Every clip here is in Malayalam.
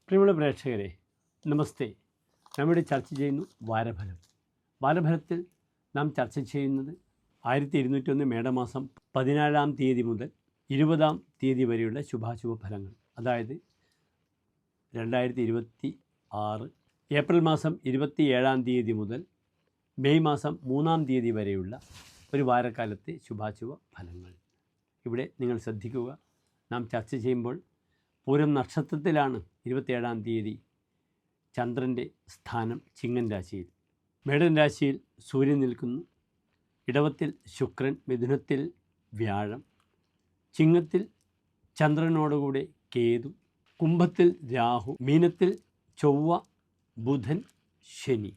പ്രിയമുള്ള പ്രേക്ഷകരെ നമസ്തേ. നമ്മുടെ ചർച്ച ചെയ്യുന്നു വാരഫലം. വാരഫലത്തിൽ നാം ചർച്ച ചെയ്യുന്നത് 1201 മേടമാസം 14-ാം തീയതി മുതൽ 20-ാം തീയതി വരെയുള്ള ശുഭാശുഭ ഫലങ്ങൾ. അതായത് 2026 ഏപ്രിൽ മാസം 27-ാം തീയതി മുതൽ മെയ് മാസം 3-ാം തീയതി വരെയുള്ള ഒരു വാരക്കാലത്തെ ശുഭാശുഭ ഫലങ്ങൾ. ഇവിടെ നിങ്ങൾ ശ്രദ്ധിക്കുക, നാം ചർച്ച ചെയ്യുമ്പോൾ പൂരം നക്ഷത്രത്തിലാണ് 27-ാം തീയതി ചന്ദ്രൻ്റെ സ്ഥാനം ചിങ്ങൻ രാശിയിൽ. മേടൻ രാശിയിൽ സൂര്യൻ നിൽക്കുന്നു, ഇടവത്തിൽ ശുക്രൻ, മിഥുനത്തിൽ വ്യാഴം, ചിങ്ങത്തിൽ ചന്ദ്രനോടുകൂടെ കേതു, കുംഭത്തിൽ രാഹു, മീനത്തിൽ ചൊവ്വ, ബുധൻ, ശനി.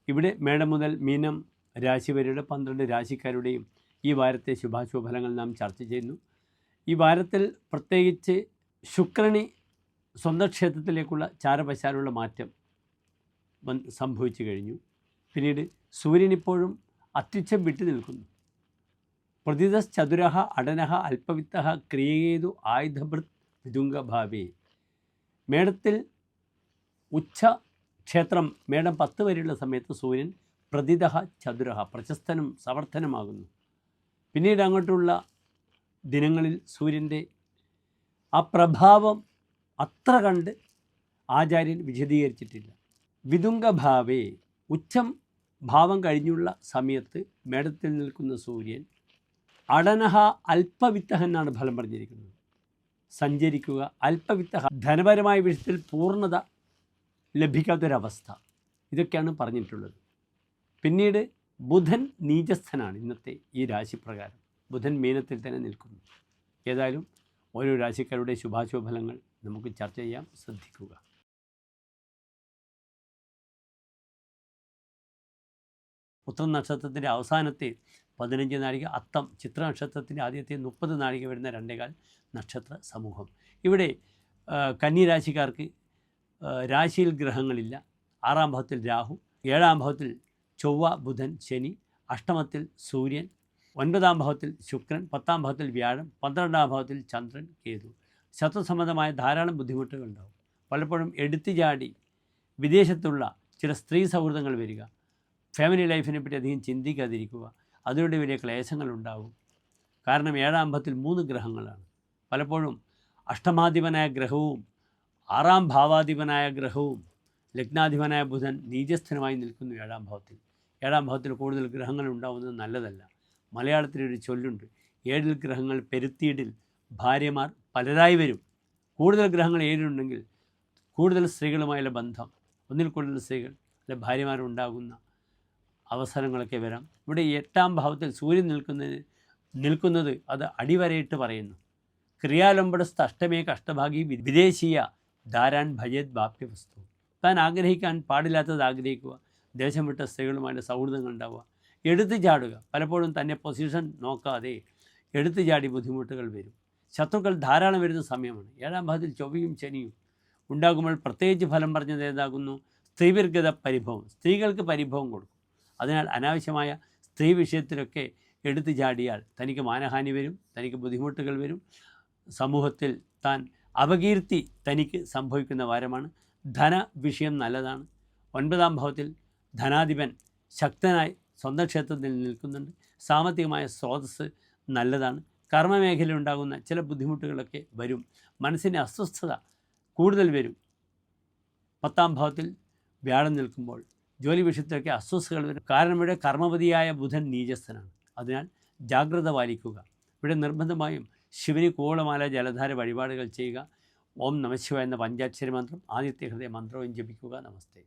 ഇവിടെ മേടം മുതൽ മീനം രാശി വരെയുള്ള 12 രാശിക്കാരുടെയും ഈ വാരത്തെ ശുഭാശുഭ ഫലങ്ങൾ നാം ചർച്ച ചെയ്യുന്നു. ഈ വാരത്തിൽ പ്രത്യേകിച്ച് ശുക്രന് സ്വന്തം ക്ഷേത്രത്തിലേക്കുള്ള ചാരപശാലുള്ള മാറ്റം സംഭവിച്ചു കഴിഞ്ഞു. പിന്നീട് സൂര്യൻ ഇപ്പോഴും അത്യുച്ഛം വിട്ടു നിൽക്കുന്നു. പ്രതിതശ്ചതുരഃ അടനഃ അല്പവിത്തഃ ക്രിയേതു ആയുധഭൃത് വിതുംഗഭാവേ. മേടത്തിൽ ഉച്ച ക്ഷേത്രം മേടം 10 വരെയുള്ള സമയത്ത് സൂര്യൻ പ്രതിതഃ ചതുരഃ പ്രശസ്തനും സമർത്ഥനുമാകുന്നു. പിന്നീട് അങ്ങോട്ടുള്ള ദിനങ്ങളിൽ സൂര്യൻ്റെ ആ പ്രഭാവം അത്ര കണ്ട് ആചാര്യൻ വിശദീകരിച്ചിട്ടില്ല. വിതുംഗഭാവേ, ഉച്ചം ഭാവം കഴിഞ്ഞുള്ള സമയത്ത് മേടത്തിൽ നിൽക്കുന്ന സൂര്യൻ അടനഹ അല്പവിത്തഹ എന്നാണ് ഫലം പറഞ്ഞിരിക്കുന്നത്. സഞ്ചരിക്കുക, അല്പവിത്തഹ, ധനപരമായ വിഷയത്തിൽ പൂർണ്ണത ലഭിക്കാത്തൊരവസ്ഥ, ഇതൊക്കെയാണ് പറഞ്ഞിട്ടുള്ളത്. പിന്നീട് ബുധൻ നീചസ്ഥനാണ്. ഇന്നത്തെ ഈ രാശിപ്രകാരം ബുധൻ മീനത്തിൽ തന്നെ നിൽക്കുന്നു. ഏതായാലും ഓരോ രാശിക്കാരുടെ ശുഭാശുഭ ഫലങ്ങൾ നമുക്ക് ചർച്ച ചെയ്യാം, ശ്രദ്ധിക്കുക. ഉത്രം നക്ഷത്രത്തിൻ്റെ അവസാനത്തെ 15 നാഴിക, അത്തം ചിത്ര നക്ഷത്രത്തിൻ്റെ ആദ്യത്തെ 30 നാഴിക വരുന്ന 2.25 നക്ഷത്ര സമൂഹം. ഇവിടെ കന്നി രാശിക്കാർക്ക് രാശിയിൽ ഗ്രഹങ്ങളില്ല. 6-ാം ഭാവത്തിൽ രാഹു, 7-ാം ഭാവത്തിൽ ചൊവ്വ, ബുധൻ, ശനി, അഷ്ടമത്തിൽ സൂര്യൻ, 9-ാം ഭാവത്തിൽ ശുക്രൻ, 10-ാം ഭാവത്തിൽ വ്യാഴം, 12-ാം ഭാവത്തിൽ ചന്ദ്രൻ, കേതു. ശത്രുസംബന്ധമായ ധാരാളം ബുദ്ധിമുട്ടുകൾ ഉണ്ടാവും. പലപ്പോഴും എടുത്തുചാടി വിദേശത്തുള്ള ചില സ്ത്രീ സൗഹൃദങ്ങൾ വരിക, ഫാമിലി ലൈഫിനെ പറ്റി അധികം ചിന്തിക്കാതിരിക്കുക, അതിലൂടെ വലിയ ക്ലേശങ്ങളുണ്ടാവും. കാരണം 7-ാം ഭാവത്തിൽ 3 ഗ്രഹങ്ങളാണ്. പലപ്പോഴും അഷ്ടമാധിപനായ ഗ്രഹവും 6-ാം ഭാവാധിപനായ ഗ്രഹവും ലഗ്നാധിപനായ ബുധൻ നീചസ്ഥനുമായി നിൽക്കുന്നു 7-ാം ഭാവത്തിൽ. 7-ാം ഭാവത്തിൽ കൂടുതൽ ഗ്രഹങ്ങൾ ഉണ്ടാവുന്നത് നല്ലതല്ല. മലയാളത്തിലൊരു ചൊല്ലുണ്ട്, 7 ഗ്രഹങ്ങൾ പെരുത്തിയിടിൽ ഭാര്യമാർ പലരായി വരും. കൂടുതൽ ഗ്രഹങ്ങൾ 7 കൂടുതൽ സ്ത്രീകളുമായുള്ള ബന്ധം, ഒന്നിൽ കൂടുതൽ സ്ത്രീകൾ അല്ലെ ഭാര്യമാരുണ്ടാകുന്ന അവസരങ്ങളൊക്കെ വരാം. ഇവിടെ 8-ാം ഭാവത്തിൽ സൂര്യൻ നിൽക്കുന്നത് അത് അടിവരയിട്ട് പറയുന്നു. ക്രിയാലംബടസ്ഥ അഷ്ടമേക അഷ്ടഭാഗി വിദേശീയ ധാരാൻ ഭജത് ബാപ്യ വസ്തു. താൻ ആഗ്രഹിക്കാൻ പാടില്ലാത്തത് ആഗ്രഹിക്കുക, ദേശം വിട്ട സ്ത്രീകളുമായിട്ട് സൗഹൃദങ്ങൾ ഉണ്ടാവുക, എടുത്തു ചാടുക. പലപ്പോഴും തന്നെ പൊസിഷൻ നോക്കാതെ എടുത്തു ചാടി ബുദ്ധിമുട്ടുകൾ വരും. ശത്രുക്കൾ ധാരാളം വരുന്ന സമയമാണ്. 7-ാം ഭാവത്തിൽ ചൊവ്വയും ശനിയും ഉണ്ടാകുമ്പോൾ പ്രത്യേകിച്ച് ഫലം പറഞ്ഞത് ഏതാകുന്നു? സ്ത്രീവിർഗത പരിഭവം, സ്ത്രീകൾക്ക് പരിഭവം കൊടുക്കും. അതിനാൽ അനാവശ്യമായ സ്ത്രീ വിഷയത്തിലൊക്കെ എടുത്തു ചാടിയാൽ തനിക്ക് മാനഹാനി വരും, തനിക്ക് ബുദ്ധിമുട്ടുകൾ വരും. സമൂഹത്തിൽ താൻ അപകീർത്തി തനിക്ക് സംഭവിക്കുന്ന വാരമാണ്. ധന വിഷയം നല്ലതാണ്. 9-ാം ഭാവത്തിൽ ധനാധിപൻ ശക്തനായി സ്വന്തം ക്ഷേത്രത്തിൽ നിൽക്കുന്നുണ്ട്. സാമ്പത്തികമായ സ്രോതസ്സ് നല്ലതാണ്. കർമ്മമേഖലയിൽ ഉണ്ടാകുന്ന ചില ബുദ്ധിമുട്ടുകളൊക്കെ വരും. മനസ്സിൻ്റെ അസ്വസ്ഥത കൂടുതൽ വരും. 10-ാം ഭാവത്തിൽ വ്യാഴം നിൽക്കുമ്പോൾ ജോലി വിഷയത്തിലൊക്കെ അസ്വസ്ഥതകൾ വരും. കാരണം ഇവിടെ കർമ്മപതിയായ ബുധൻ നീചസ്ഥനാണ്. അതിനാൽ ജാഗ്രത പാലിക്കുക. ഇവിടെ നിർബന്ധമായും ശിവന് കൂവളമാല ജലധാര വഴിപാടുകൾ ചെയ്യുക. ഓം നമഃശിവായ എന്ന പഞ്ചാക്ഷരി മന്ത്രം ആദ്യത്തെ ഹൃദയ മന്ത്രവും ജപിക്കുക. നമസ്തേ.